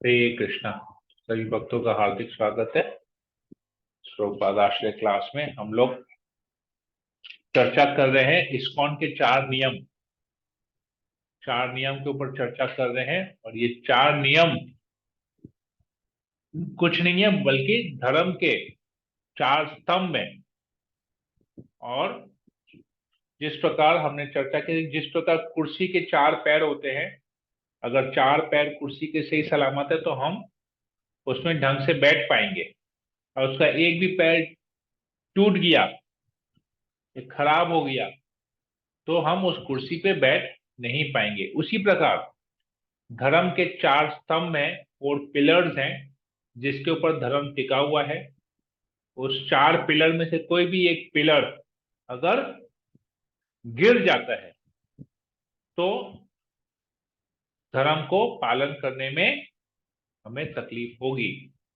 हरे कृष्णा। सभी भक्तों का हार्दिक स्वागत है। प्रभुपाद आश्रय क्लास में हम लोग चर्चा कर रहे हैं इस्कॉन के चार नियम के ऊपर चर्चा कर रहे हैं। और ये चार नियम कुछ नहीं है बल्कि धर्म के चार स्तंभ हैं। और जिस प्रकार हमने चर्चा की, जिस प्रकार कुर्सी के चार पैर होते हैं, अगर चार पैर कुर्सी के सही सलामत है तो हम उसमें ढंग से बैठ पाएंगे। और उसका एक भी पैर टूट गया, खराब हो गया, तो हम उस कुर्सी पे बैठ नहीं पाएंगे। उसी प्रकार धर्म के चार स्तंभ हैं और पिलर्स हैं जिसके ऊपर धर्म टिका हुआ है। उस चार पिलर में से कोई भी एक पिलर अगर गिर जाता है तो धर्म को पालन करने में हमें तकलीफ होगी।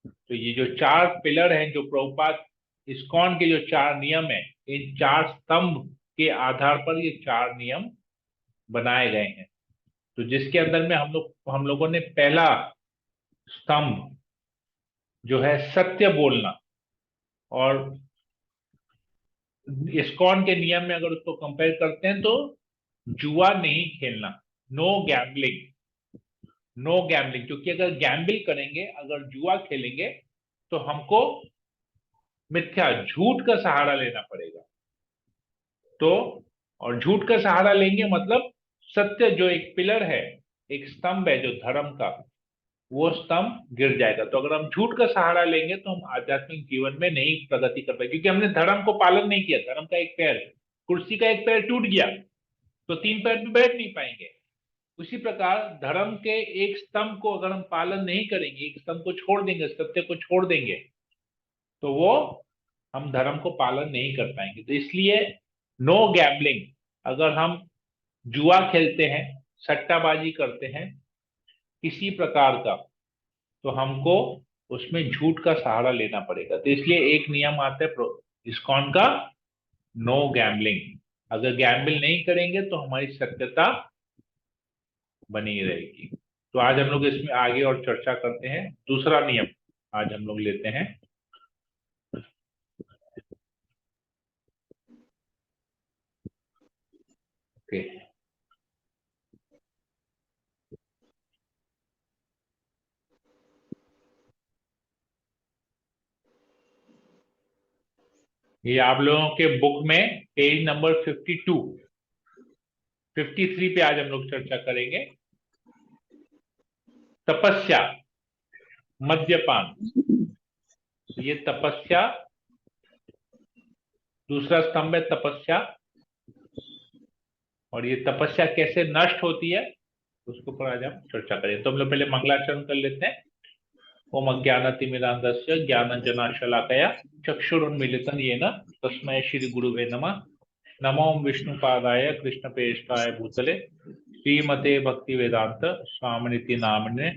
तो ये जो चार पिलर हैं, जो प्रभुपाद इस्कॉन के जो चार नियम हैं, इन चार स्तंभ के आधार पर ये चार नियम बनाए गए हैं। तो जिसके अंदर में हम लोगों ने पहला स्तंभ जो है सत्य बोलना, और इस्कॉन के नियम में अगर उसको कंपेयर करते हैं तो जुआ नहीं खेलना, नो गैम्बलिंग। नो गैम्बलिंग, क्योंकि अगर गैम्बल करेंगे, अगर जुआ खेलेंगे तो हमको मिथ्या झूठ का सहारा लेना पड़ेगा। तो और झूठ का सहारा लेंगे मतलब सत्य जो एक पिलर है, एक स्तंभ है जो धर्म का, वो स्तंभ गिर जाएगा। तो अगर हम झूठ का सहारा लेंगे तो हम आध्यात्मिक जीवन में नहीं प्रगति कर पाएंगे, क्योंकि हमने धर्म को पालन नहीं किया। धर्म का एक पैर, कुर्सी का एक पैर टूट गया तो तीन पैर पे बैठ नहीं पाएंगे। उसी प्रकार धर्म के एक स्तंभ को अगर हम पालन नहीं करेंगे, एक स्तंभ को छोड़ देंगे, सत्य को छोड़ देंगे, तो वो हम धर्म को पालन नहीं कर पाएंगे। तो इसलिए नो गैम्बलिंग। अगर हम जुआ खेलते हैं, सट्टाबाजी करते हैं किसी प्रकार का, तो हमको उसमें झूठ का सहारा लेना पड़ेगा। तो इसलिए एक नियम आता है इस्कॉन का, नो गैम्बलिंग। अगर गैम्बल नहीं करेंगे तो हमारी सत्यता बनी रहेगी। तो आज हम लोग इसमें आगे और चर्चा करते हैं। दूसरा नियम आज हम लोग लेते हैं। ओके, ये आप लोगों के बुक में पेज नंबर 52, 53 पे आज हम लोग चर्चा करेंगे। तपस्या, मद्यपान। ये तपस्या, दूसरा स्तंभ है तपस्या। और ये तपस्या कैसे नष्ट होती है उसके ऊपर आज हम चर्चा करेंगे। तो हम लोग पहले मंगलाचरण कर लेते हैं। ओम अज्ञानतिमिरान्धस्य ज्ञानञ्जनशलाकया चक्षुरुन्मीलितं येन तस्मै श्री गुरुवे नमः। नमो विष्णुपादाय कृष्णप्रेष्ठाय भूतले श्रीमते भक्ति वेदांत स्वामिनिति नामिने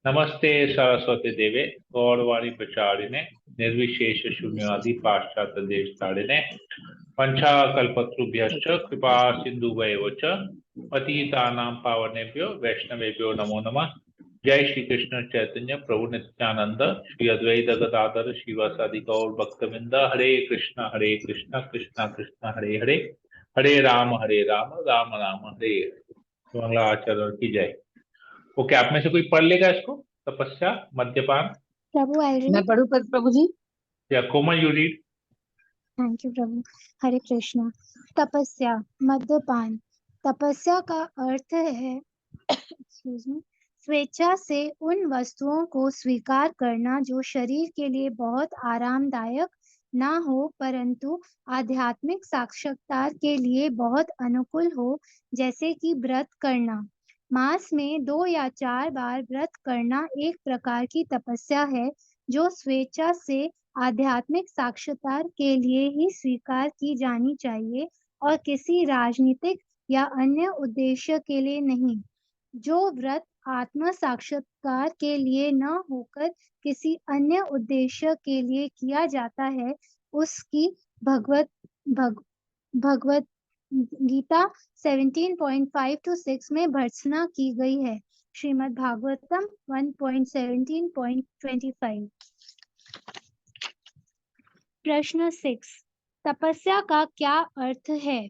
नमस्ते सरस्वती देवे गौरवाणी प्रचारिणे निर्विशेष शून्यवादी पाश्चात्य देश तारिणे पंचाकल्पतरुभ्यश्च कृपा सिन्धुभ्येव च पतितानां पावनेभ्यो वैष्णवेभ्यो नमो नमः। जय श्री कृष्ण चैतन्य प्रभु नित्यानंद श्री अद्वैत गदाधर शिवासादि गौर भक्तवृंद। हरे कृष्णा कृष्णा कृष्णा हरे हरे, हरे राम राम राम हरे हरे। तो मंगला आचार्य की जय। ओके, आप में से कोई पढ़ लेगा इसको? तपस्या, मद्यपान। प्रभु आई मैं रीड। पढ़ू प्रभु जी? या कोमल यू रीड। थैंक यू प्रभु। हरे कृष्णा। तपस्या, मद्यपान। तपस्या का अर्थ है एक्सक्यूज मी, स्वेच्छा से उन वस्तुओं को स्वीकार करना जो शरीर के लिए बहुत आरामदायक ना हो परंतु आध्यात्मिक साक्षात्कार के लिए बहुत अनुकूल हो, जैसे कि व्रत करना। मास में 2 या 4 बार व्रत करना एक प्रकार की तपस्या है जो स्वेच्छा से आध्यात्मिक साक्षात्कार के लिए ही स्वीकार की जानी चाहिए और किसी राजनीतिक या अन्य उद्देश्य के लिए नहीं। जो व्रत आत्म साक्षात्कार के लिए न होकर किसी अन्य उद्देश्य के लिए किया जाता है, उसकी भगवत गीता 17.5 to 6 में भर्त्सना की गई है। श्रीमद् भागवतम 1.17.25। प्रश्न 6, तपस्या का क्या अर्थ है?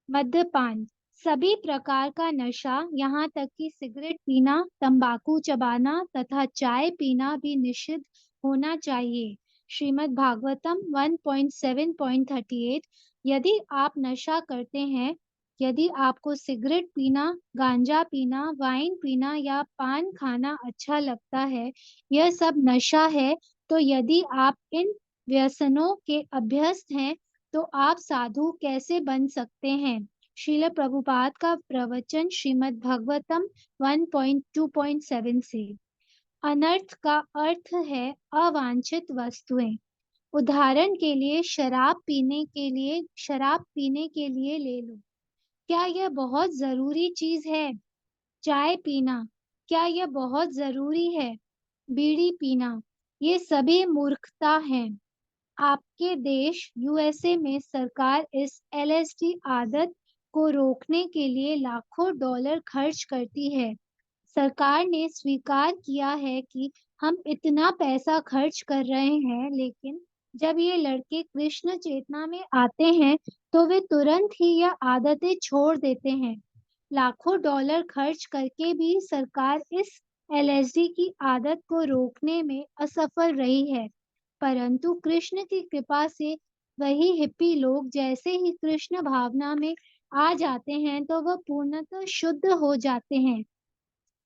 मद्यपान, सभी प्रकार का नशा, यहाँ तक कि सिगरेट पीना, तंबाकू चबाना तथा चाय पीना भी निषिद्ध होना चाहिए। श्रीमद् भागवतम 1.7.38। यदि आप नशा करते हैं, यदि आपको सिगरेट पीना, गांजा पीना, वाइन पीना या पान खाना अच्छा लगता है, यह सब नशा है, तो यदि आप इन व्यसनों के अभ्यस्त हैं, तो आप साधु कैसे बन सकते हैं? श्रील प्रभुपाद का प्रवचन श्रीमद् भागवतम 1.2.7 से। अनर्थ का अर्थ है अवांछित वस्तुएं। उदाहरण के लिए शराब पीने के लिए ले लो। क्या यह बहुत जरूरी चीज है? चाय पीना, क्या यह बहुत जरूरी है? बीड़ी पीना, ये सभी मूर्खता है। आपके देश यूएसए में सरकार इस एलएसडी आदत को रोकने के लिए लाखों डॉलर खर्च करती है। सरकार ने स्वीकार किया है कि हम इतना पैसा खर्च कर रहे हैं, लेकिन जब ये लड़के कृष्ण चेतना में आते हैं तो वे तुरंत ही यह आदतें छोड़ देते हैं। लाखों डॉलर खर्च करके भी सरकार इस एलएसडी की आदत को रोकने में असफल रही है। परंतु कृष्ण की कृपा से वही हिप्पी लोग जैसे ही कृष्ण भावना में आ जाते हैं तो वह पूर्णतः शुद्ध हो जाते हैं।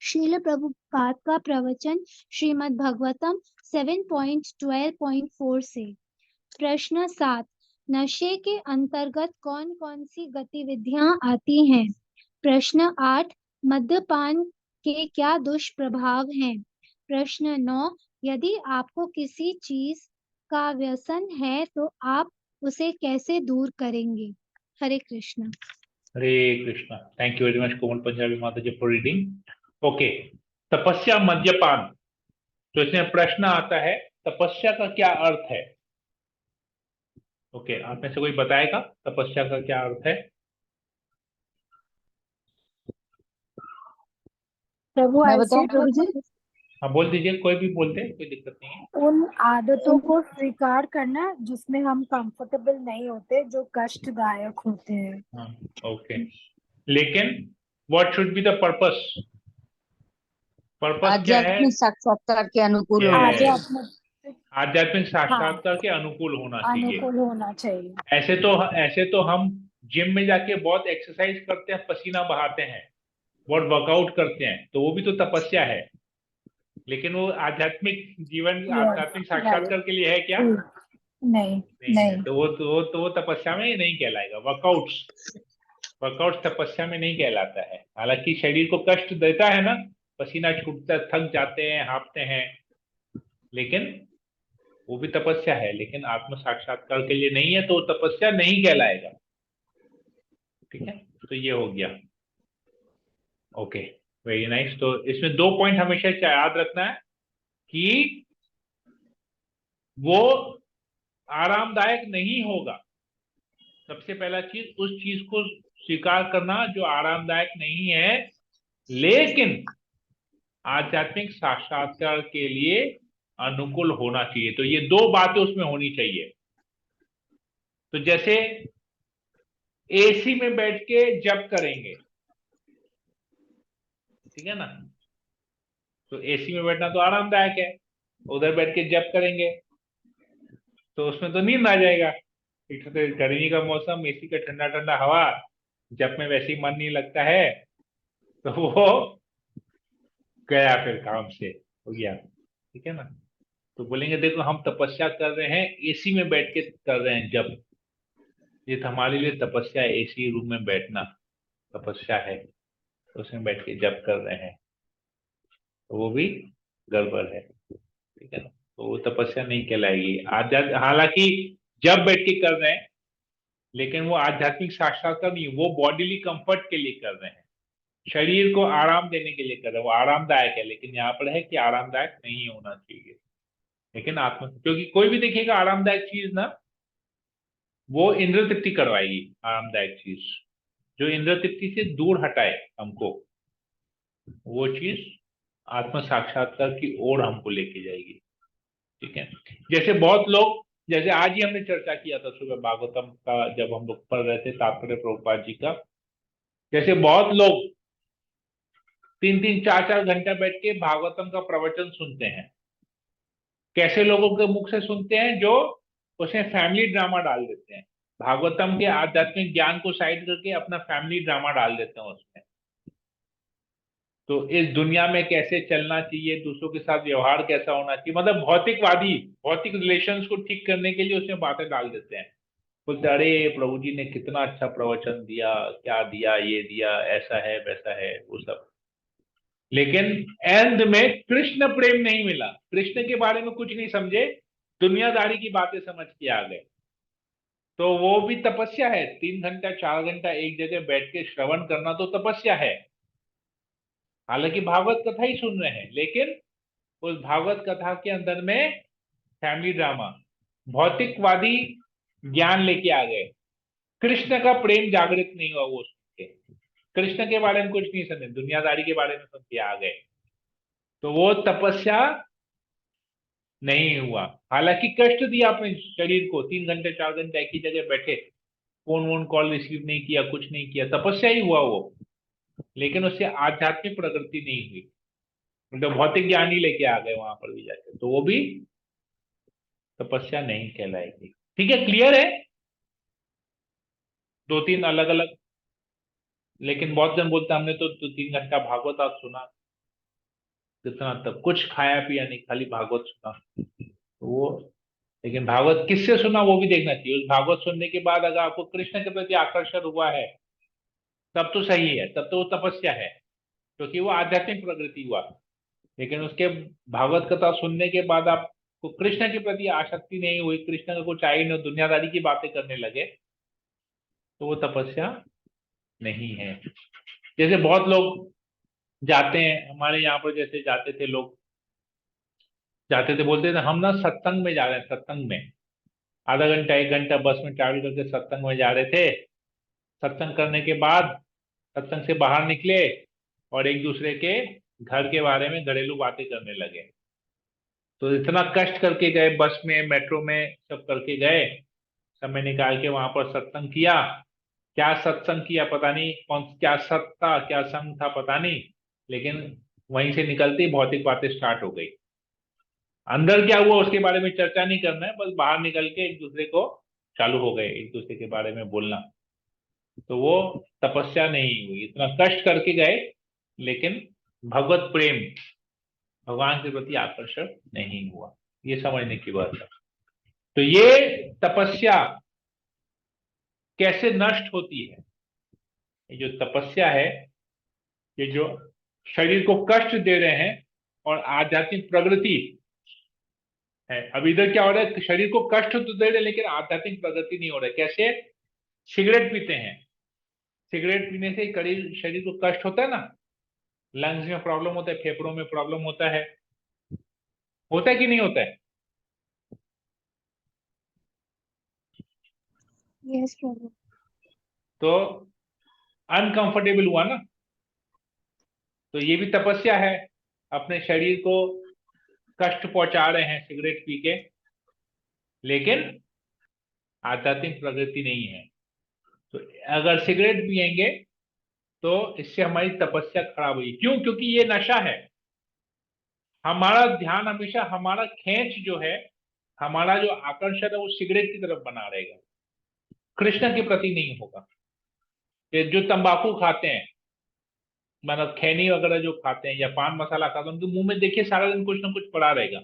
श्रील प्रभुपाद का प्रवचन श्रीमद् भागवतम 7.12.4 से। प्रश्न 7, नशे के अंतर्गत कौन कौन सी गतिविधियां आती हैं? प्रश्न 8, मद्यपान के क्या दुष्प्रभाव हैं? प्रश्न 9, यदि आपको किसी चीज का व्यसन है तो आप उसे कैसे दूर करेंगे? Hare Krishna. Hare Krishna. Thank you very much Komal Punjabi माता जी फॉर रीडिंग। ओके, तपस्या मद्यपान। तो इसमें प्रश्न आता है तपस्या का क्या अर्थ है? ओके, आप में से कोई बताएगा तपस्या का क्या अर्थ है? प्रभु मैं ऐसे बताऊं प्रभु जी? हाँ बोल दीजिए, कोई भी बोलते, कोई दिक्कत नहीं है। उन आदतों को स्वीकार करना जिसमें हम कंफर्टेबल नहीं होते, जो कष्टदायक होते हैं। हाँ, ओके। लेकिन what should be the purpose? Purpose क्या है? आध्यात्मिक साक्षात्कार के अनुकूल होना आगे Yes. चाहिए। अपने आध्यात्मिक हाँ साक्षात्कार के अनुकूल होना चाहिए। अनुकूल होना चाहिए। ऐसे तो हम जिम में जाके बहुत एक्सरसाइज करते हैं, पसीना बहाते हैं, बहुत वर्कआउट करते हैं, तो वो भी तो तपस्या है। लेकिन वो आध्यात्मिक जीवन, यस, आध्यात्मिक राइट। साक्षात्कार के लिए है क्या? नहीं नहीं है। नहीं। तो वो तपस्या में नहीं कहलाएगा। वर्कआउट तपस्या में नहीं कहलाता है। हालांकि शरीर को कष्ट देता है ना, पसीना छूटता है, थक जाते हैं, हांफते हैं, लेकिन वो भी तपस्या है। लेकिन आत्म साक्षात्कार के लिए नहीं है, तो वो तपस्या नहीं कहलाएगा। ठीक है, तो ये हो गया। Okay, very nice. तो इसमें 2 पॉइंट हमेशा याद रखना है कि वो आरामदायक नहीं होगा। सबसे पहला चीज, उस चीज को स्वीकार करना जो आरामदायक नहीं है, लेकिन आध्यात्मिक साक्षात्कार के लिए अनुकूल होना चाहिए। तो ये 2 बातें उसमें होनी चाहिए। तो जैसे एसी में बैठ के जप करेंगे, ठीक है ना, तो एसी में बैठना तो आरामदायक है, उधर बैठ के जप करेंगे तो उसमें तो नींद आ जाएगा। एक तो गर्मी का मौसम, एसी का ठंडा ठंडा हवा, जब में वैसे ही मन नहीं लगता है, तो वो गया, फिर काम से हो गया। ठीक है ना, तो बोलेंगे देखो हम तपस्या कर रहे हैं, एसी में बैठ के कर रहे हैं जब, ये तो हमारे लिए तपस्या है, एसी रूम में बैठना तपस्या है, तो उसमें बैठ के जब कर रहे हैं, तो वो भी गड़बड़ है। ठीक है ना, तो वो तपस्या नहीं कहलाएगी। आध्यात्म, हालांकि जब बैठ के कर रहे हैं, लेकिन वो आध्यात्मिक साक्षात्कार नहीं, वो बॉडीली कंफर्ट के लिए कर रहे हैं, शरीर को आराम देने के लिए कर रहे हैं, वो आरामदायक है। लेकिन यहाँ पर है कि आरामदायक नहीं होना चाहिए। लेकिन आत्मा, क्योंकि कोई भी देखिएगा आरामदायक चीज ना, वो इंद्र तृप्ति करवाएगी। आरामदायक चीज जो इंद्र तृप्ति से दूर हटाए हमको, वो चीज आत्म साक्षात्कार की ओर हमको लेके जाएगी। ठीक है, जैसे बहुत लोग, जैसे आज ही हमने चर्चा किया था सुबह भागवतम का, जब हम लोग पढ़ रहे थे तात्पर्य प्रभुपाद जी का, जैसे बहुत लोग 3-3 4-4 घंटा बैठ के भागवतम का प्रवचन सुनते हैं। कैसे लोगों के मुख से सुनते हैं? जो उसमें फैमिली ड्रामा डाल देते हैं, भागवतम के आध्यात्मिक ज्ञान को साइड करके अपना फैमिली ड्रामा डाल देते हैं उसमें। तो इस दुनिया में कैसे चलना चाहिए, दूसरों के साथ व्यवहार कैसा होना चाहिए, मतलब भौतिकवादी, भौतिक रिलेशंस को ठीक करने के लिए उसमें बातें डाल देते हैं। बोलते अरे प्रभु जी ने कितना अच्छा प्रवचन दिया, क्या दिया, ये दिया, ऐसा है वैसा है, वो सब। लेकिन एंड में कृष्ण प्रेम नहीं मिला, कृष्ण के बारे में कुछ नहीं समझे, दुनियादारी की बातें समझ के आ गए। तो वो भी तपस्या है। 3 घंटा 4 घंटा एक जगह बैठ के श्रवण करना तो तपस्या है। हालांकि भागवत कथा ही सुन रहे हैं, लेकिन उस भागवत कथा के अंदर में फैमिली ड्रामा, भौतिकवादी ज्ञान लेके आ गए। कृष्ण का प्रेम जागृत नहीं हुआ वो सुन के, कृष्ण के बारे में कुछ नहीं समझे, दुनियादारी के बारे में सुन के आ गए। तो वो तपस्या नहीं हुआ। हालांकि कष्ट दिया अपने शरीर को, 3 घंटे 4 घंटे एक ही जगह बैठे, फोन वोन कॉल रिसीव नहीं किया, कुछ नहीं किया, तपस्या ही हुआ वो, लेकिन उससे आध्यात्मिक प्रगति नहीं हुई। मतलब भौतिक ज्ञान ही लेके आ गए वहां पर भी जाके, तो वो भी तपस्या नहीं कहलाएगी। ठीक है, क्लियर है? 2-3 अलग अलग। लेकिन बहुत जन बोलते हैं हमने तो 2-3 घंटा भागवत आज सुना, कितना तब कुछ खाया पिया नहीं, खाली भागवत सुना। तो वो, लेकिन भागवत किससे सुना वो भी देखना चाहिए। उस भागवत सुनने के बाद अगर आपको कृष्ण के प्रति आकर्षण हुआ है तब तो सही है, तब तो वो तपस्या है, क्योंकि वो आध्यात्मिक प्रगति हुआ। लेकिन उसके भागवत कथा सुनने के बाद आपको कृष्ण के प्रति आसक्ति नहीं हुई, कृष्ण का कुछ आई नहीं, दुनियादारी की बातें करने लगे, तो वो तपस्या नहीं है। जैसे बहुत लोग जाते हैं, हमारे यहाँ पर जैसे जाते थे लोग, जाते थे बोलते थे हम ना सत्संग में जा रहे हैं, सत्संग में आधा घंटा 1 घंटा बस में ट्रैवल करके सत्संग में जा रहे थे। सत्संग करने के बाद सत्संग से बाहर निकले और एक दूसरे के घर के बारे में घरेलू बातें करने लगे। तो इतना कष्ट करके गए, बस में मेट्रो में सब करके गए, समय निकाल के वहां पर सत्संग किया। क्या सत्संग किया पता नहीं, कौन क्या सत्य था क्या संग था पता नहीं, लेकिन वहीं से निकलते ही भौतिक बातें स्टार्ट हो गई। अंदर क्या हुआ उसके बारे में चर्चा नहीं करना है, बस बाहर निकल के एक दूसरे को चालू हो गए एक दूसरे के बारे में बोलना। तो वो तपस्या नहीं हुई, इतना कष्ट करके गए, लेकिन भगवत प्रेम, भगवान के प्रति आकर्षण नहीं हुआ। ये समझने की बात है। तो ये तपस्या कैसे नष्ट होती है? ये जो तपस्या है, ये जो शरीर को कष्ट दे रहे हैं और आध्यात्मिक प्रगति है। अब इधर क्या हो रहा है, शरीर को कष्ट तो दे रहे हैं लेकिन आध्यात्मिक प्रगति नहीं हो रहा है। कैसे? सिगरेट पीते हैं, सिगरेट पीने से शरीर शरीर को कष्ट होता है ना, लंग्स में प्रॉब्लम होता है, फेफड़ों में प्रॉब्लम होता है कि नहीं होता है? यस प्रभु। तो अनकंफर्टेबल हुआ ना। तो ये भी तपस्या है, अपने शरीर को कष्ट पहुंचा रहे हैं सिगरेट पी के, लेकिन आध्यात्मिक प्रगति नहीं है। तो अगर सिगरेट पिएंगे तो इससे हमारी तपस्या खराब हुई। क्यों? क्योंकि ये नशा है। हमारा ध्यान हमेशा, हमारा खेच जो है, हमारा जो आकर्षण है वो सिगरेट की तरफ बना रहेगा, कृष्ण के प्रति नहीं होगा। ये जो तंबाकू खाते हैं, मतलब खैनी वगैरह जो खाते हैं या पान मसाला खाते हैं, उनके मुंह में देखिए सारा दिन कुछ ना कुछ पड़ा रहेगा।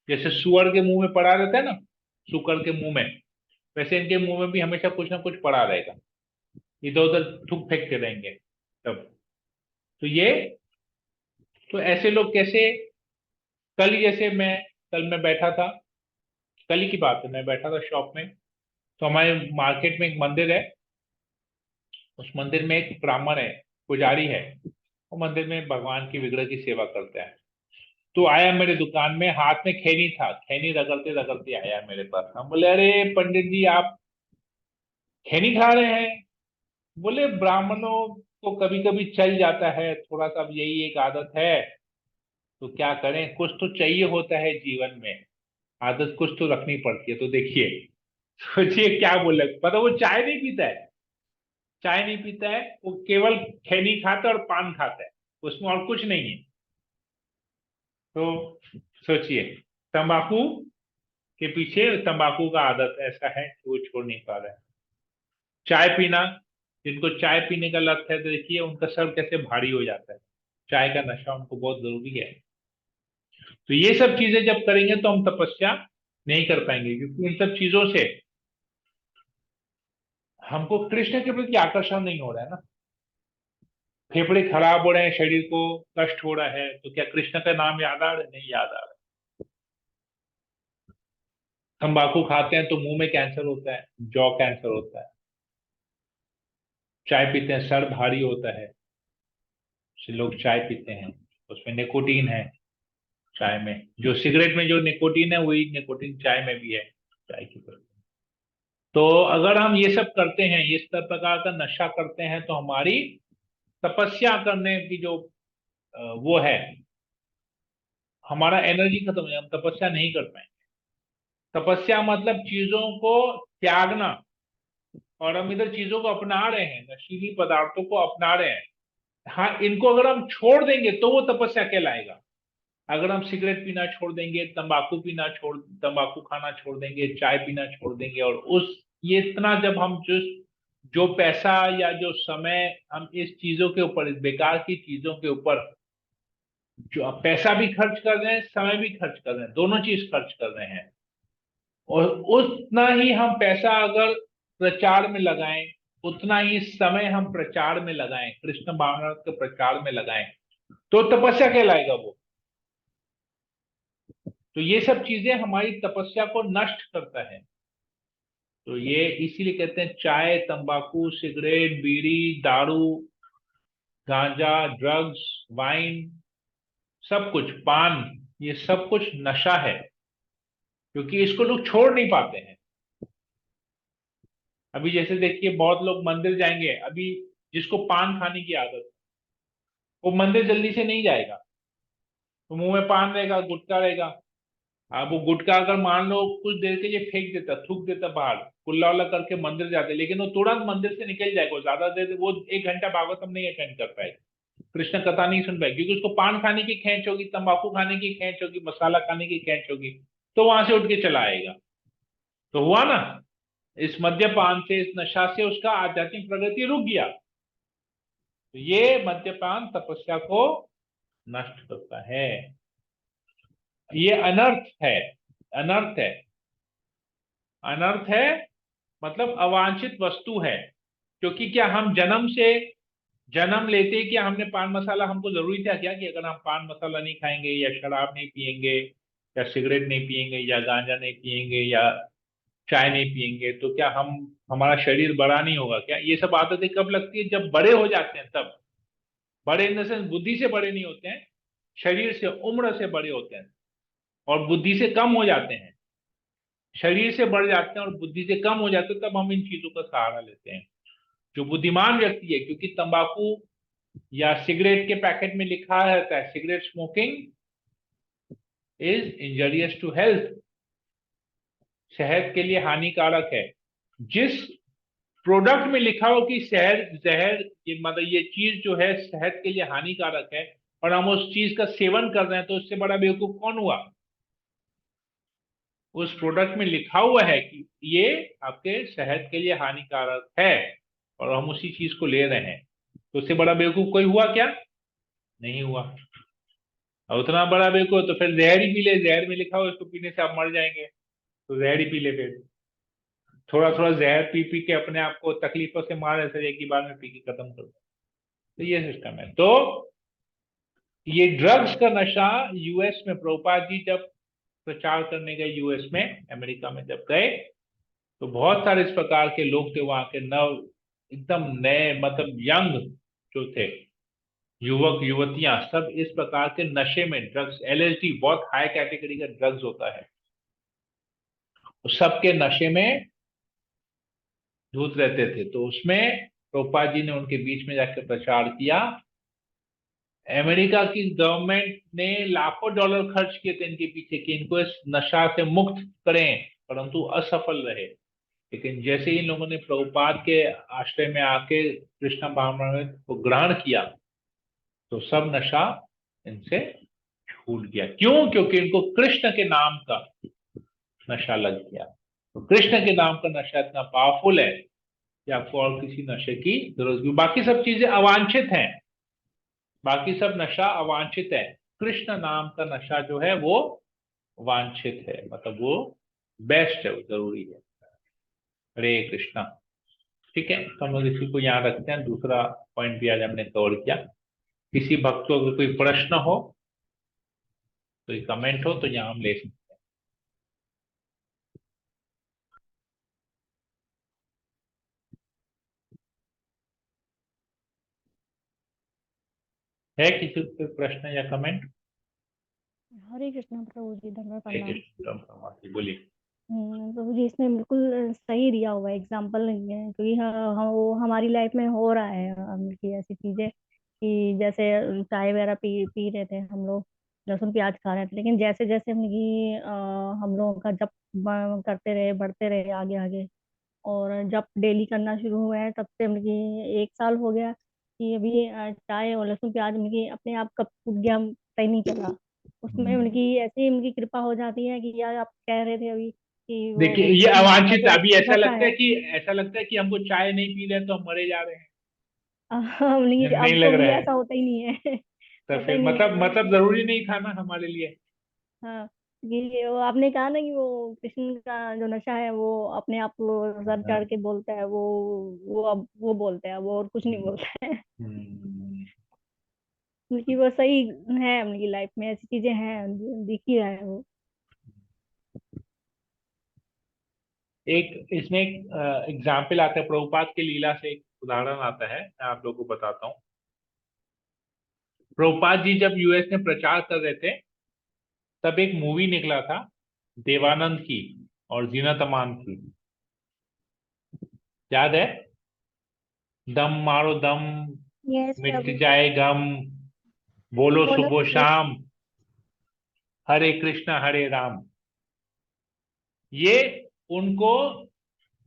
जैसे सुअर के मुंह में पड़ा रहता है ना, सुकर के मुंह में, वैसे इनके मुंह में भी हमेशा कुछ ना कुछ पड़ा रहेगा, इधर उधर थूक फेंकते रहेंगे तब। तो ये, तो ऐसे लोग कैसे? कल ही जैसे मैं बैठा था, कल ही की बात है, मैं बैठा था शॉप में, तो हमारे मार्केट में एक मंदिर है, उस मंदिर में एक ब्राह्मण है, पुजारी है, वो मंदिर में भगवान की विग्रह की सेवा करता है। तो आया मेरे दुकान में, हाथ में खैनी था, खैनी रगड़ते रगड़ते आया मेरे पास। हम बोले अरे पंडित जी आप खैनी खा रहे हैं? बोले ब्राह्मणों को कभी कभी चल जाता है थोड़ा सा, अब यही एक आदत है, तो क्या करें, कुछ तो चाहिए होता है जीवन में, आदत कुछ तो रखनी पड़ती है। तो देखिए, सोचिए क्या बोले, पता वो चाय नहीं पीता है, चाय नहीं पीता है, वो केवल खैनी खाता है और पान खाता है, उसमें और कुछ नहीं है। तो सोचिए, तंबाकू के पीछे, तंबाकू का आदत ऐसा है कि वो छोड़ नहीं पा रहा है। चाय पीना, जिनको चाय पीने का लत है, तो देखिए उनका सर कैसे भारी हो जाता है। चाय का नशा उनको बहुत जरूरी है। तो ये सब चीजें जब करेंगे तो हम तपस्या नहीं कर पाएंगे, क्योंकि इन सब चीजों से हमको कृष्ण के प्रति आकर्षण नहीं हो रहा है ना। फेफड़े खराब हो रहे हैं, शरीर को कष्ट हो रहा है, तो क्या कृष्ण का नाम याद आ रहा है? नहीं याद आ रहा है। तंबाकू खाते हैं तो मुंह में कैंसर होता है, जॉ कैंसर होता है। चाय पीते हैं, सर भारी होता है, इसलिए लोग चाय पीते हैं, उसमें निकोटीन है। चाय में जो सिगरेट में जो निकोटीन है, वही निकोटीन चाय में भी है, चाय की तरह। तो अगर हम ये सब करते हैं, इस प्रकार का नशा करते हैं, तो हमारी तपस्या करने की जो वो है, हमारा एनर्जी खत्म हो जाए, हम तपस्या नहीं कर पाएंगे। तपस्या मतलब चीजों को त्यागना, और हम इधर चीजों को अपना रहे हैं, नशीली पदार्थों को अपना रहे हैं। हाँ, इनको अगर हम छोड़ देंगे तो वो तपस्या कहलाएगा। अगर हम सिगरेट पीना छोड़ देंगे, तंबाकू खाना छोड़ देंगे, चाय पीना छोड़ देंगे, और उस ये इतना जब हम जो पैसा या जो समय हम इस चीजों के ऊपर, इस बेकार की चीजों के ऊपर, जो पैसा भी खर्च कर रहे हैं, समय भी खर्च कर रहे हैं, दोनों चीज खर्च कर रहे हैं, और उतना ही हम पैसा अगर प्रचार में लगाएं, उतना ही समय हम प्रचार में लगाएं, कृष्ण भावनामृत के प्रचार में लगाएं, तो तपस्या कहलाएगा वो। तो ये सब चीजें हमारी तपस्या को नष्ट करता है। तो ये इसीलिए कहते हैं चाय, तंबाकू, सिगरेट, बीड़ी, दारू, गांजा, ड्रग्स, वाइन, सब कुछ, पान, ये सब कुछ नशा है, क्योंकि इसको लोग छोड़ नहीं पाते हैं। अभी जैसे देखिए, बहुत लोग मंदिर जाएंगे, अभी जिसको पान खाने की आदत है, वो मंदिर जल्दी से नहीं जाएगा। तो मुंह में पान रहेगा, गुटखा रहेगा। अब वो गुटखा अगर मान लो कुछ देर के लिए फेंक देता, थूक देता बाहर, कुल्ला उल्ला करके मंदिर जाते, लेकिन वो तुरंत मंदिर से निकल जाएगा, वो ज्यादा देर, वो 1 घंटा भागवतम नहीं अटेंड कर पाएगा, कृष्ण कथा नहीं सुन पाएगी, क्योंकि उसको पान खाने की खींच होगी, तंबाकू खाने की खींच होगी, मसाला खाने की खींच होगी, तो वहां से उठ के चला आएगा। तो हुआ ना, इस मद्यपान से, इस नशा से उसका आध्यात्मिक प्रगति रुक गया। तो ये मद्यपान तपस्या को नष्ट करता है, ये अनर्थ है। अनर्थ है, अनर्थ है, मतलब अवांछित वस्तु है। क्योंकि क्या हम जन्म लेते ही क्या हमने पान मसाला, हमको जरूरी था क्या कि अगर हम पान मसाला नहीं खाएंगे, या शराब नहीं पिएंगे, या सिगरेट नहीं पिएंगे, या गांजा नहीं पिएंगे, या चाय नहीं पिएंगे, तो क्या हमारा शरीर बड़ा नहीं होगा क्या? ये सब आदतें कब लगती है? जब बड़े हो जाते हैं तब। बड़े इन द सेंस बुद्धि से बड़े नहीं होते हैं, शरीर से, उम्र से बड़े होते हैं, और बुद्धि से कम हो जाते हैं। शरीर से बढ़ जाते हैं और बुद्धि से कम हो जाते हैं, तब हम इन चीजों का सहारा लेते हैं। जो बुद्धिमान व्यक्ति है, क्योंकि तंबाकू या सिगरेट के पैकेट में लिखा रहता है, cigarette smoking is injurious to health, सेहत के लिए हानिकारक है। जिस प्रोडक्ट में लिखा हो कि शहर जहर, ये मतलब ये चीज जो है सेहत के लिए हानिकारक है, और हम उस चीज का सेवन कर रहे हैं, तो उससे बड़ा बेवकूफ कौन हुआ? उस प्रोडक्ट में लिखा हुआ है कि ये आपके सेहत के लिए हानिकारक है, और हम उसी चीज को ले रहे हैं, तो उससे बड़ा बेवकूफ कोई हुआ क्या? नहीं हुआ। और उतना बड़ा बेवकूफ तो फिर जहर ही पी ले, जहर में लिखा हो इसको पीने से आप मर जाएंगे, तो जहर ही पी ले। फिर थोड़ा थोड़ा जहर पी पी के अपने आप को तकलीफों से मार, ऐसे एक ही बार में पी के खत्म कर दो। तो ये सिस्टम है। तो ये ड्रग्स का नशा यूएस में, प्रभुपाद जी जब प्रचार करने गए यूएस में, अमेरिका में जब गए, तो बहुत सारे इस प्रकार के लोग थे वहां के, नव, एकदम नए, मतलब यंग जो थे, युवक युवतियां, सब इस प्रकार के नशे में, ड्रग्स, एलएसडी बहुत हाई कैटेगरी का ड्रग्स होता है, तो सबके नशे में धूत रहते थे। तो उसमें प्रभुपाद जी ने उनके बीच में जाकर प्रचार किया, अमेरिका की गवर्नमेंट ने लाखों डॉलर खर्च किए थे इनके पीछे कि इनको इस नशा से मुक्त करें, परंतु असफल रहे। लेकिन जैसे ही इन लोगों ने प्रभुपाद के आश्रय में आके कृष्ण भावनामृत को ग्रहण किया तो सब नशा इनसे छूट गया। क्यों? क्योंकि इनको कृष्ण के नाम का नशा लग गया। तो कृष्ण के नाम का नशा इतना पावरफुल है कि आपको और किसी नशे की जरूरत नहीं। बाकी सब चीजें अवांछित हैं, बाकी सब नशा अवांछित है, कृष्ण नाम का नशा जो है वो वांछित है, मतलब वो बेस्ट है, वो जरूरी है। हरे कृष्णा। ठीक है, तो हम लोग इसी को यहाँ रखते हैं। दूसरा पॉइंट भी आज हमने कवर किया। किसी भक्त को अगर कोई प्रश्न हो, कोई कमेंट हो, तो यहाँ हम ले सकते हैं। है किसी को कोई प्रश्न या कमेंट? हरे कृष्णा प्रभु जी, धन्यवाद हरे प्रणाम। कृष्ण, बोलिए। प्रभु जी, इसने बिल्कुल सही दिया हुआ एग्जाम्पल नहीं है, क्योंकि वो हमारी लाइफ में हो रहा है की ऐसी चीजें कि जैसे चाय वगैरह पी पी रहे थे हम लोग, लहसुन प्याज खा रहे थे, लेकिन जैसे जैसे हम लोगों का जब करते रहे, बढ़ते रहे आगे आगे, और जब डेली करना शुरू हुआ है तब से मतलब कि 1 साल हो गया कि अभी चाय और लहसुन प्याज मतलब कि अपने आप कब छूट गया पता ही नहीं चला। उसमें मतलब कि ऐसी उनकी कृपा हो जाती है कि यार आप कह रहे थे अभी कि देखिए, वो ये अवांछित जो अभी ऐसा नशा लगता है है। कि हमको चाय नहीं पी रहे तो हम मरे जा रहे हैं। नहीं, नहीं अब तो लग मतलब रहा है। ऐसा होता ही नहीं है। तो होता ही फिर नहीं है अब। मतलब जरूरी नहीं था ना हमारे लिए। हाँ, ये वो आपने कहा ना कि वो कृष्ण का जो नशा है वो अपने आप को सर चढ़ के बोलता है, वो अब वो बोलता है, वो और कुछ नहीं बोलता है। हम्म। उनकी वो सही है, उनकी लाइफ में ऐसी चीजें हैं, दिख ही रहा है वो। एक इसमें एक एग्जाम्पल आता है, प्रभुपाद के लीला से एक उदाहरण आता है, मैं आप लोगों को बताता हूँ। प्रभुपाद जी जब यूएस में प्रचार कर रहे थे, तब एक मूवी निकला था देवानंद की और जीनत अमान की, याद है? दम मारो दम, यस मिट प्रभु। जाए गम, बोलो बोलो सुबह सुबह। शाम, हरे कृष्णा हरे राम। ये उनको,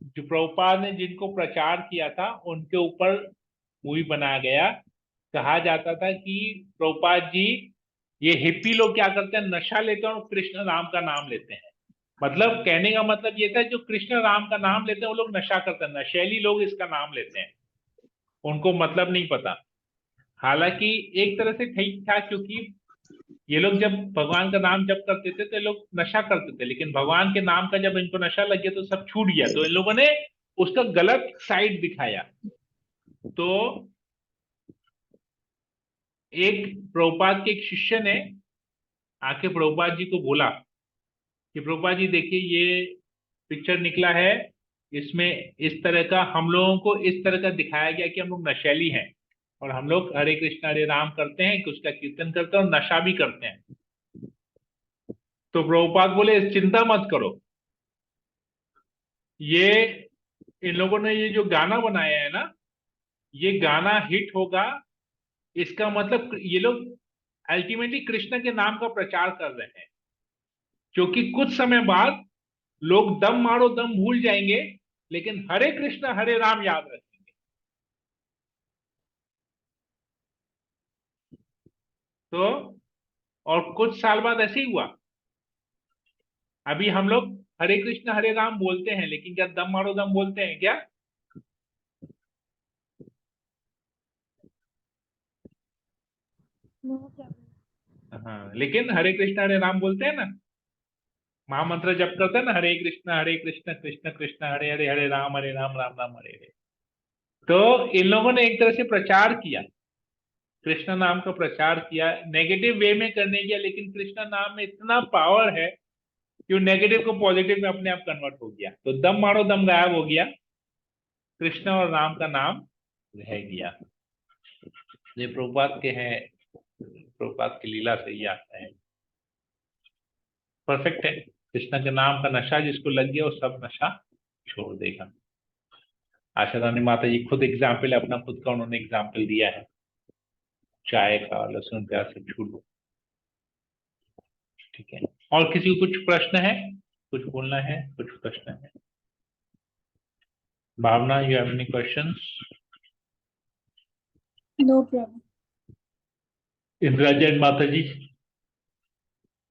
जो प्रभुपाद ने जिनको प्रचार किया था उनके ऊपर मूवी बनाया गया। कहा जाता था कि प्रभुपाद जी, ये हिप्पी लोग क्या करते हैं, नशा लेते हैं और कृष्ण राम का नाम लेते हैं। मतलब कहने का मतलब ये था, जो कृष्ण राम का नाम लेते हैं वो लोग नशा करते हैं, नशेली लोग इसका नाम लेते हैं, उनको मतलब नहीं पता। हालांकि एक तरह से ठीक था, क्योंकि ये लोग जब भगवान का नाम जप करते थे तो ये लोग नशा करते थे, लेकिन भगवान के नाम का जब इनको नशा लग गया तो सब छूट गया, तो इन लोगों ने उसका गलत साइड दिखाया। तो एक प्रभुपाद के एक शिष्य ने आके प्रभुपाद जी को बोला कि प्रभुपाद जी देखिए, ये पिक्चर निकला है, इसमें इस तरह का हम लोगों को इस तरह का दिखाया गया कि हम लोग नशैली हैं और हम लोग हरे कृष्ण हरे राम करते हैं, कि उसका कीर्तन करते हैं और नशा भी करते हैं। तो प्रभुपाद बोले चिंता मत करो, ये इन लोगों ने ये जो गाना बनाया है ना, ये गाना हिट होगा, इसका मतलब ये लोग अल्टीमेटली कृष्ण के नाम का प्रचार कर रहे हैं, क्योंकि कुछ समय बाद लोग दम मारो दम भूल जाएंगे, लेकिन हरे कृष्ण हरे राम याद रखेंगे। तो और कुछ साल बाद ऐसे ही हुआ। अभी हम लोग हरे कृष्ण हरे राम बोलते हैं, लेकिन क्या दम मारो दम बोलते हैं क्या? नो प्रभु। हाँ, लेकिन हरे कृष्ण हरे राम बोलते हैं ना, महामंत्र जप करते हैं ना, हरे कृष्ण कृष्ण कृष्ण हरे हरे, हरे राम राम राम हरे हरे। तो इन लोगों ने एक तरह से प्रचार किया, कृष्ण नाम का प्रचार किया, नेगेटिव वे में करने किया, लेकिन कृष्ण नाम में इतना पावर है कि वो नेगेटिव को पॉजिटिव में अपने आप कन्वर्ट हो गया। तो दम मारो दम गायब हो गया, कृष्ण और राम का नाम रह गया। ये प्रभुपाद के हैं, प्रभुपाद की लीला से ही आता है। परफेक्ट है, कृष्ण के नाम का नशा जिसको लग गया वो सब नशा छोड़ देगा। आशा रानी माता जी खुद एग्जाम्पल है, अपना खुद का उन्होंने एग्जाम्पल दिया है। चाय का लहसुन प्याज से छूट दो। ठीक है, और किसी को कुछ प्रश्न है, कुछ बोलना है, कुछ प्रश्न है? Bhavna, you have any questions? No problem. Indira Jain माता जी,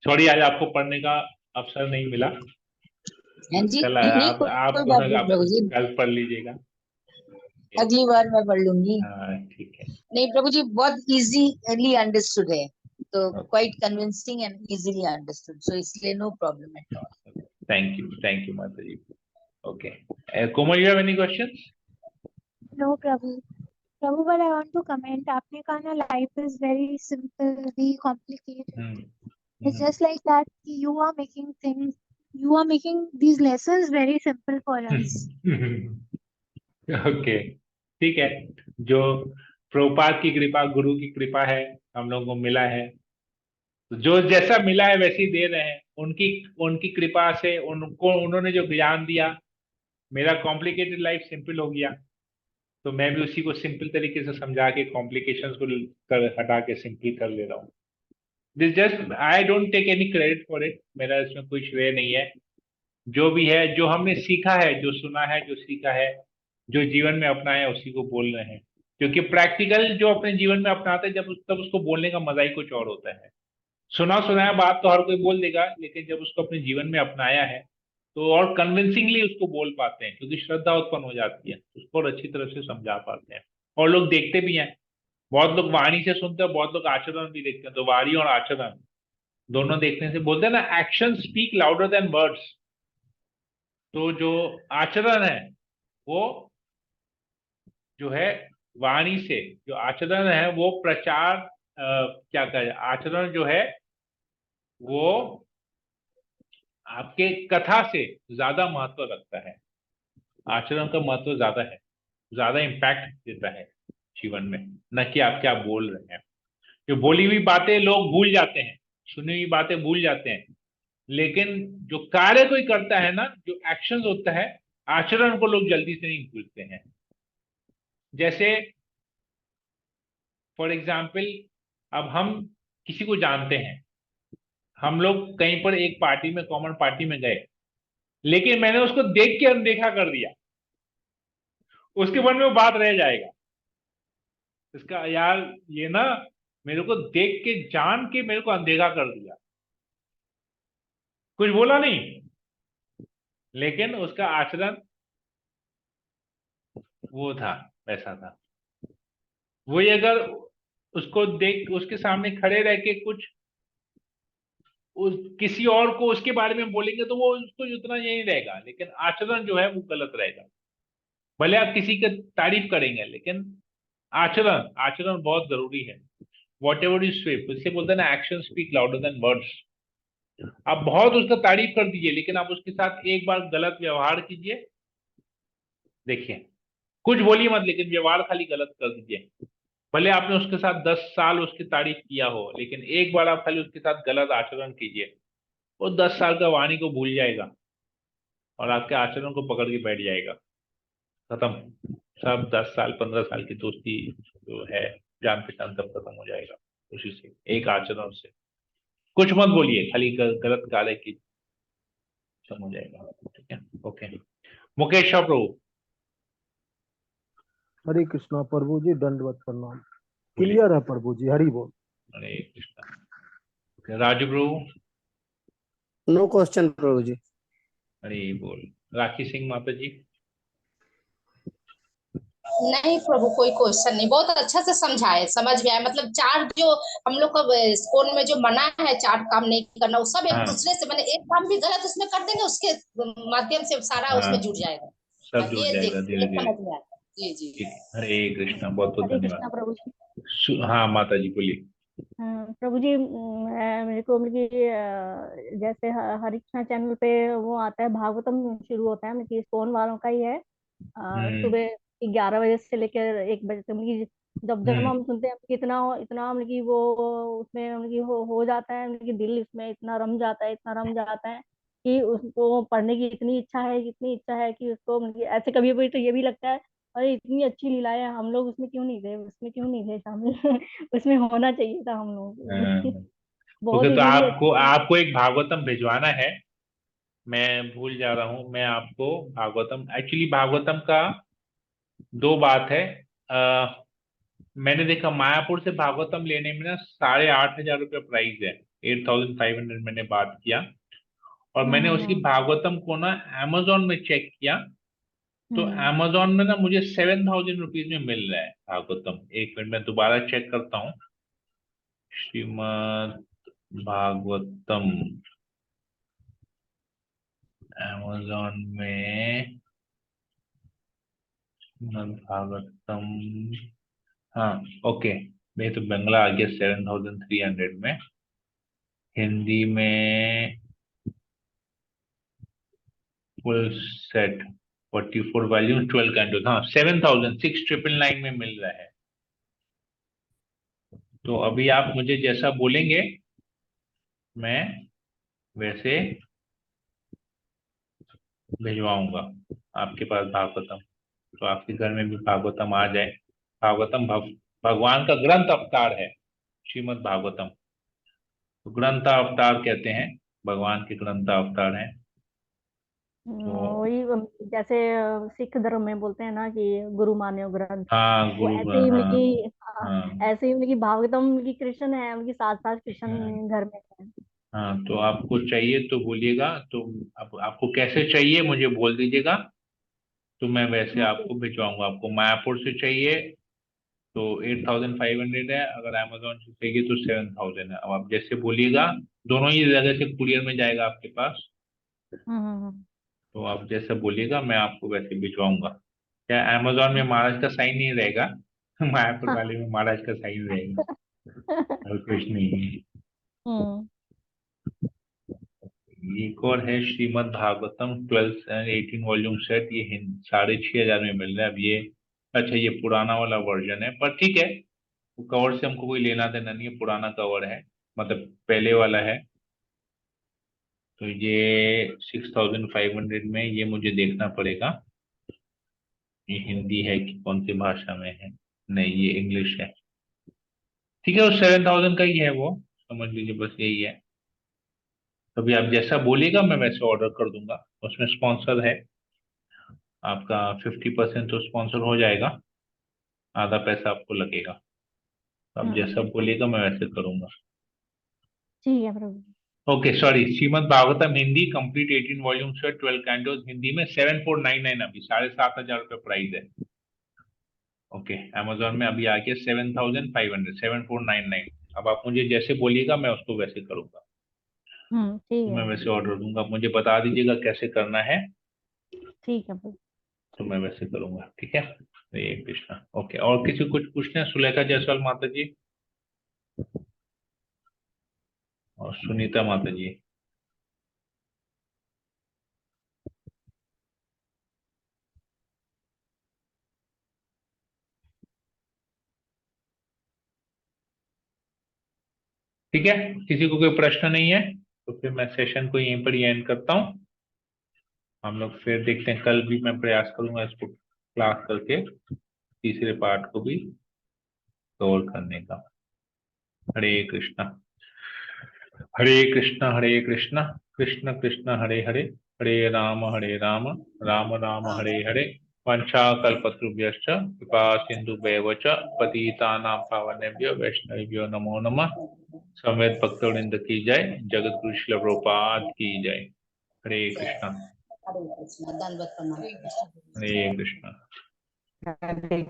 सॉरी आज आपको पढ़ने का अवसर नहीं मिला। हाँ जी, चला, नहीं आप कोई बात दोनों नहीं आप प्रभु जी, कल पढ़ लीजिएगा। अगली बार मैं पढ़ लूंगी। हाँ ठीक है। नहीं प्रभु जी, बहुत इजीली अंडरस्टूड है, तो okay, quite convincing and easily understood, so इसलिए no problem at all. Thank you माता ji. Okay, Komal, you have any questions? No प्रभु। प्रभु, but I want to comment. आपने कहा ना life is very simple, very complicated. It's just like that. You are making things. You are making these lessons very simple for us. Okay, ठीक है। जो प्रभुपाद की कृपा, गुरु की कृपा है, हम लोगों को मिला है, तो जो जैसा मिला है वैसे ही दे रहे हैं। उनकी उनकी कृपा से, उनको उन्होंने जो ज्ञान दिया, मेरा कॉम्प्लिकेटेड लाइफ सिंपल हो गया, तो मैं भी उसी को सिंपल तरीके से समझा के कॉम्प्लिकेशंस को हटा के सिंपल कर ले रहा हूँ। This just, I don't take any credit for it, मेरा इसमें कोई श्रेय नहीं है। जो भी है, जो हमने सीखा है, जो सुना है, जो सीखा है, जो जीवन में अपनाया है, उसी को बोल रहे हैं। क्योंकि प्रैक्टिकल जो अपने जीवन में अपनाते हैं, जब तब उसको बोलने का मजा ही कुछ और होता है। सुना सुनाया बात तो हर कोई बोल देगा, लेकिन जब उसको अपने जीवन में अपनाया है तो और कन्विंसिंगली उसको बोल पाते हैं, क्योंकि श्रद्धा उत्पन्न हो जाती है, उसको और अच्छी तरह से समझा पाते हैं। और लोग देखते भी हैं, बहुत लोग वाणी से सुनते हैं, बहुत लोग आचरण भी देखते हैं। तो वाणी और आचरण दोनों देखने से, बोलते हैं ना, action speak louder than words. तो जो आचरण है वो जो है, वाणी से जो आचरण है वो प्रचार, क्या कहे, आचरण जो है वो आपके कथा से ज्यादा महत्व रखता है। आचरण का महत्व ज्यादा है, ज्यादा इम्पैक्ट देता है जीवन में, न कि आप क्या बोल रहे हैं। जो बोली हुई बातें लोग भूल जाते हैं, सुनी हुई बातें भूल जाते हैं, लेकिन जो कार्य कोई करता है ना, जो एक्शन होता है, आचरण को लोग जल्दी से नहीं भूलते हैं। जैसे फॉर एग्जाम्पल, अब हम किसी को जानते हैं, हम लोग कहीं पर एक पार्टी में, कॉमन पार्टी में गए, लेकिन मैंने उसको देख के अनदेखा कर दिया, उसके मन में वो बात रह जाएगा, इसका यार ये ना मेरे को देख के, जान के मेरे को अनदेखा कर दिया, कुछ बोला नहीं, लेकिन उसका आचरण वो था, वैसा था। वही अगर उसको देख, उसके सामने खड़े रह के कुछ किसी और को उसके बारे में बोलेंगे, तो वो उसको उतना यही रहेगा, लेकिन आचरण जो है वो गलत रहेगा। भले आप किसी की तारीफ करेंगे, लेकिन आचरण आचरण बहुत जरूरी है। वॉट एवर यू से, इससे बोलते हैं ना, action speak louder than words. आप बहुत उसका तारीफ कर दीजिए, लेकिन आप उसके साथ एक बार गलत व्यवहार कीजिए, देखिए, कुछ बोलिए मत, लेकिन व्यवहार खाली गलत कर दीजिए। भले आपने उसके साथ 10 साल उसकी तारीफ किया हो, लेकिन एक बार आप खाली उसके साथ गलत आचरण कीजिए, वो 10 साल का वाणी को भूल जाएगा और आपके आचरण को पकड़ के बैठ जाएगा। खत्म, सब 10 साल 15 साल की दोस्ती जो है, जान पहचान, सब खत्म हो जाएगा उसी से, एक आचरण से। कुछ मत बोलिए, खाली गलत कार्य की, सब हो जाएगा। ठीक है, ओके। मुकेश शाह प्रभु, हरे कृष्णा प्रभु जी, दंडवत प्रणाम। बोलिए। क्लियर है प्रभु जी, हरि बोल। हरे कृष्णा। राजू प्रभु, नो क्वेश्चन प्रभु जी। हरे बोल। राखी सिंह माता जी, नहीं प्रभु, कोई क्वेश्चन नहीं, बहुत अच्छा से समझाए, समझ में आया। मतलब चार जो हम लोग का स्कूल में जो मना है, चार काम नहीं करना, वो सब एक हाँ दूसरे से, मैंने एक काम भी गलत उसमें कर देंगे, उसके माध्यम से सारा हाँ, उसमें जुड़ जाएगा। सब जुड़ ये जाएगा देख, धीरे ये धीरे। समझ में आया। जी जी। ठीक है, हरे कृष्णा, बहुत बहुत हरे धन्यवाद। कृष्णा प्रभु जी। हाँ माता जी बोलिए। प्रभु जी, मेरे को मतलब कि जैसे हरे कृष्णा चैनल पे वो आता है, भागवतम शुरू होता है, मतलब कि फोन वालों का ही है। हम्म सुबह 11 बजे से लेकर 1 बजे तक, मतलब कि जब जब हम्म हम सुनते हैं, इतना इतना मतलब कि वो उसमें मतलब कि हो जाता है, मतलब कि दिल इसमें इतना रम जाता है, इतना रम जाता है कि उसको पढ़ने की इतनी इच्छा है, कि उसको मतलब कि ऐसे कभी कभी तो ये भी लगता है अरे इतनी अच्छी लीलाएं, हम लोग उसमें क्यों नहीं थे, उसमें क्यों नहीं थे शामिल उसमें होना चाहिए था हम लोग को। बहुत ओके, तो इजीली आपको आपको एक भागवतम भिजवाना है। मैं भूल जा रहा हूँ, मैं आपको भागवतम, एक्चुअली भागवतम का दो बात है। मैंने देखा मायापुर से भागवतम लेने में ना 8,500 रुपये प्राइस है। 8,500 मैंने बात किया। और मैंने उसकी भागवतम को ना अमेजोन में चेक किया, तो अमेजोन में ना मुझे 7,000 रुपीज में मिल रहा है भागवतम। एक मिनट में दोबारा चेक करता हूँ। श्रीमद् भागवतम अमेजोन में, श्रीमद् भागवतम, हाँ ओके, मैं तो बंगला आ गया 7,300 में। हिंदी में फुल सेट 44 वॉल्यूम 12 कैंडोज, हाँ 7,699 में मिल रहा है। तो अभी आप मुझे जैसा बोलेंगे मैं वैसे भिजवाऊंगा आपके पास भागवतम, तो आपके घर में भी भागवतम आ जाए। भागवतम भगवान का ग्रंथ अवतार है श्रीमद् भागवतम। तो ग्रंथ अवतार कहते हैं, भगवान के ग्रंथ अवतार हैं। तो वही जैसे सिख धर्म में बोलते हैं ना कि गुरु मान्यो ग्रंथ, हाँ वो गुरु, ऐसे ही हाँ उनकी, हाँ, हाँ ऐसे ही उनकी भागवतम उनकी कृष्ण है, उनकी साथ साथ हाँ कृष्ण घर में है। हाँ। तो आपको चाहिए तो बोलिएगा, तो आपको कैसे चाहिए मुझे बोल दीजिएगा, तो मैं वैसे मुझे आपको भिजवाऊंगा। आपको मायापुर से चाहिए तो 8,500 है, अगर अमेजोन से चाहिए तो 7,000 है। अब आप जैसे बोलिएगा, दोनों ही जगह से कुरियर में जाएगा आपके पास। तो आप जैसा बोलिएगा मैं आपको वैसे भिजवाऊंगा। क्या अमेजोन में महाराज का साइन नहीं रहेगा? मायापुर वाले में महाराज का साइन रहेगा, और कुछ नहीं है। हम्म एक और है Shrimad Bhagavatam 12 and 18 volume set, ये 6,500 में मिल रहा है अब ये। अच्छा, ये पुराना वाला वर्जन है, पर ठीक है, वो कवर से हमको कोई लेना देना नहीं है, पुराना कवर है, मतलब पहले वाला है। तो ये 6,500 में, ये मुझे देखना पड़ेगा ये हिंदी है कि कौन सी भाषा में है। नहीं, ये इंग्लिश है। ठीक है, वो 7,000 का ही है, वो समझ लीजिए, बस यही है। तभी आप जैसा बोलिएगा मैं वैसे ऑर्डर कर दूंगा। उसमें स्पॉन्सर है आपका, 50% तो स्पॉन्सर हो जाएगा, आधा पैसा आपको लगेगा। तो आप जैसा बोलिएगा मैं वैसे करूंगा। ठीक है प्रभु। Okay sorry, Shrimad Bhagavatam Hindi complete 18 volume से 12 कैंडोज हिंदी में 7,499, अभी 7,500 प्राइस है। ओके, अमेजोन में अभी आ गया 7,500, 7,499। अब आप मुझे जैसे बोलिएगा मैं उसको वैसे करूंगा, ठीक तो मैं है, वैसे ऑर्डर दूंगा। आप मुझे बता दीजिएगा कैसे करना है, ठीक है प्रभु। तो मैं वैसे करूंगा। ठीक है, हरे कृष्णा। ओके, और किसी को कुछ पूछना है? सुलेखा जायसवाल माता जी और सुनीता माता जी। ठीक है, किसी को कोई प्रश्न नहीं है तो फिर मैं सेशन को यहीं पर ही एंड करता हूँ। हम लोग फिर देखते हैं, कल भी मैं प्रयास करूंगा इसको क्लास करके तीसरे पार्ट को भी कवर करने का। हरे कृष्णा, हरे कृष्णा, हरे कृष्णा, कृष्ण कृष्ण हरे हरे, हरे राम, राम राम हरे हरे। वंशाकल्पतरुभ्यश्च कृपा सिन्धुभ्येव च पतितानां पावनेभ्यो वैष्णवेभ्यो नमो नमः। समेत भक्तवृंद की जय, जगत गुरु श्रील प्रभुपाद की जय। हरे कृष्णा, हरे कृष्ण, दंडवत प्रणाम। हरे कृष्णा। हरे